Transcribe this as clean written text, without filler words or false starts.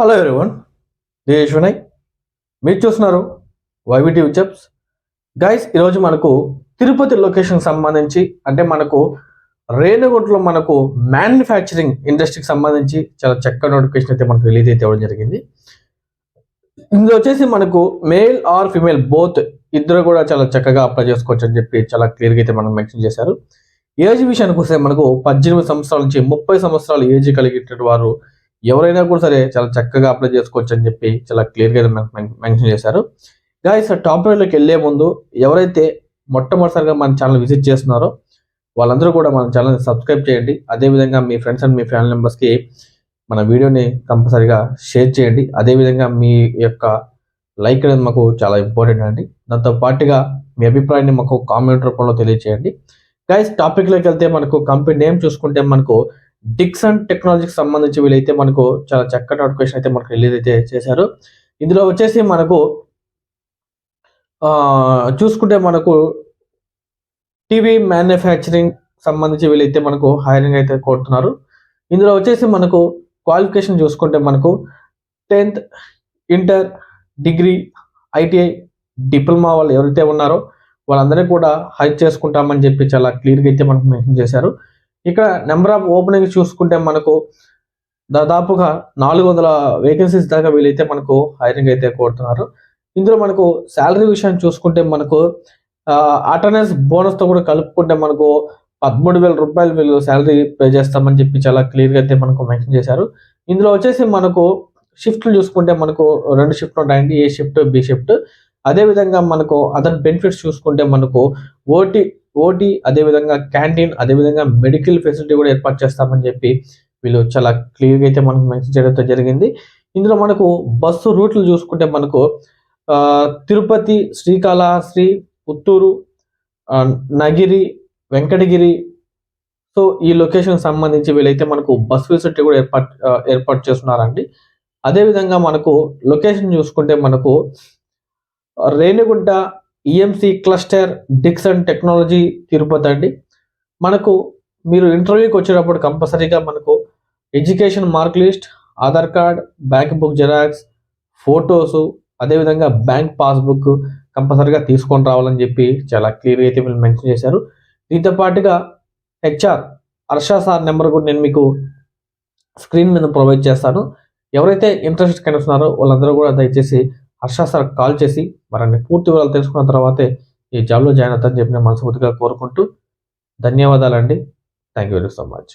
Hello everyone, this Vinay. మీరు చూస్తున్నారు వైవిటీ విచప్స్. Guys, ఈరోజు మనకు తిరుపతి లొకేషన్ సంబంధించి అంటే మనకు రేణిగుంటలో మనకు మ్యానుఫ్యాక్చరింగ్ ఇండస్ట్రీకి సంబంధించి చాలా చక్కగా నోటిఫికేషన్ అయితే మనకు రిలీజ్ అయితే ఇవ్వడం జరిగింది. ఇందులో వచ్చేసి మనకు మేల్ ఆర్ ఫిమేల్ బోత్ ఇద్దరు కూడా చాలా చక్కగా అప్లై చేసుకోవచ్చు అని చెప్పి చాలా క్లియర్గా అయితే మనం మెన్షన్ చేశారు. ఏజ్ విషయానికి వస్తే మనకు 18 సంవత్సరాల నుంచి 30 సంవత్సరాల ఏజ్ కలిగిన వారు ఎవరైనా కూడా సరే చాలా చక్కగా అప్లై చేసుకోవచ్చు అని చెప్పి చాలా క్లియర్గా మెన్షన్ చేశారు. గాయస్, టాపిక్లోకి వెళ్ళే ముందు ఎవరైతే మొట్టమొదటిసారిగా మన ఛానల్ విజిట్ చేస్తున్నారో వాళ్ళందరూ కూడా మన ఛానల్ని సబ్స్క్రైబ్ చేయండి. అదేవిధంగా మీ ఫ్రెండ్స్ అండ్ మీ ఫ్యామిలీ మెంబర్స్కి మన వీడియోని కంపల్సరీగా షేర్ చేయండి. అదేవిధంగా మీ యొక్క లైక్ అనేది మాకు చాలా ఇంపార్టెంట్ అండి. దాంతో పాటుగా మీ అభిప్రాయాన్ని మాకు కామెంట్ రూపంలో తెలియజేయండి. గైస్, టాపిక్లోకి వెళ్తే మనకు కంపెనీ నేమ్ చూసుకుంటే మనకు డిక్సన్ టెక్నాలజీకి సంబంధించి వీళ్ళైతే మనకు చాలా చక్కటి నోటిఫికేషన్ అయితే మనకు రిలీజ్ అయితే చేశారు. ఇందులో వచ్చేసి మనకు చూసుకుంటే మనకు టీవీ మ్యానుఫ్యాక్చరింగ్ సంబంధించి వీళ్ళైతే మనకు హైరింగ్ అయితే కోరుతున్నారు. ఇందులో వచ్చేసి మనకు క్వాలిఫికేషన్ చూసుకుంటే మనకు 10th, inter, degree, ITI, diploma వాళ్ళు ఎవరైతే ఉన్నారో వాళ్ళందరినీ కూడా హైర్ చేసుకుంటామని చెప్పి చాలా క్లియర్గా అయితే మనకు మెన్షన్ చేశారు. ఇక్కడ నెంబర్ ఆఫ్ ఓపెనింగ్స్ చూసుకుంటే మనకు దాదాపుగా 400 వేకెన్సీస్ దాకా వీళ్ళైతే మనకు హైరింగ్ అయితే కోరుతున్నారు. ఇందులో మనకు శాలరీ విషయాన్ని చూసుకుంటే మనకు అటెండెన్స్ బోనస్తో కూడా కలుపుకుంటే మనకు 13,000 రూపాయలు వీళ్ళు శాలరీ పే చేస్తామని చెప్పి చాలా క్లియర్గా అయితే మనకు మెన్షన్ చేశారు. ఇందులో వచ్చేసి మనకు షిఫ్ట్లు చూసుకుంటే మనకు 2 షిఫ్ట్లు ఉంటాయండి, ఏ షిఫ్ట్, బి షిఫ్ట్. అదేవిధంగా మనకు అదర్ బెనిఫిట్స్ చూసుకుంటే మనకు ఓటీ అదేవిధంగా క్యాంటీన్, అదేవిధంగా మెడికల్ ఫెసిలిటీ కూడా ఏర్పాటు చేస్తామని చెప్పి వీళ్ళు చాలా క్లియర్గా అయితే మనకు మెన్షన్ చేయడంతో జరిగింది. ఇందులో మనకు బస్సు రూట్లు చూసుకుంటే మనకు తిరుపతి, శ్రీకాళహస్తి, పుత్తూరు, నగిరి, వెంకటగిరి, సో ఈ లొకేషన్ సంబంధించి వీళ్ళైతే మనకు బస్ ఫెసిలిటీ కూడా ఏర్పాటు చేస్తున్నారండి. అదేవిధంగా మనకు లొకేషన్ చూసుకుంటే మనకు Renigunta EMC cluster Dixon technology Tirupati అండి. మనకు మీరు ఇంటర్వ్యూకి వచ్చేటప్పుడు కంపల్సరీగా మనకు education mark list, Aadhaar card, bank book xerox, photos, అదేవిధంగా బ్యాంక్ పాస్బుక్ కంపల్సరీగా తీసుకొని రావాలని చెప్పి చాలా క్లియర్గా అయితే వీళ్ళు మెన్షన్ చేశారు. దీంతో పాటుగా హెచ్ఆర్ హర్ష సార్ నెంబర్ కూడా నేను మీకు స్క్రీన్ మీద ప్రొవైడ్ చేస్తాను. ఎవరైతే ఇంట్రెస్ట్ కనిపిస్తున్నారో వాళ్ళందరూ కూడా దయచేసి హర్ష సార్ కాల్ చేసి మరిన్ని పూర్తి వివరాలు తెలుసుకున్న తర్వాతే ఈ జాబ్లో జాయిన్ అవుతారని చెప్పి నేను మనస్ఫూర్తిగా కోరుకుంటూ ధన్యవాదాలండి. Thank you very so much.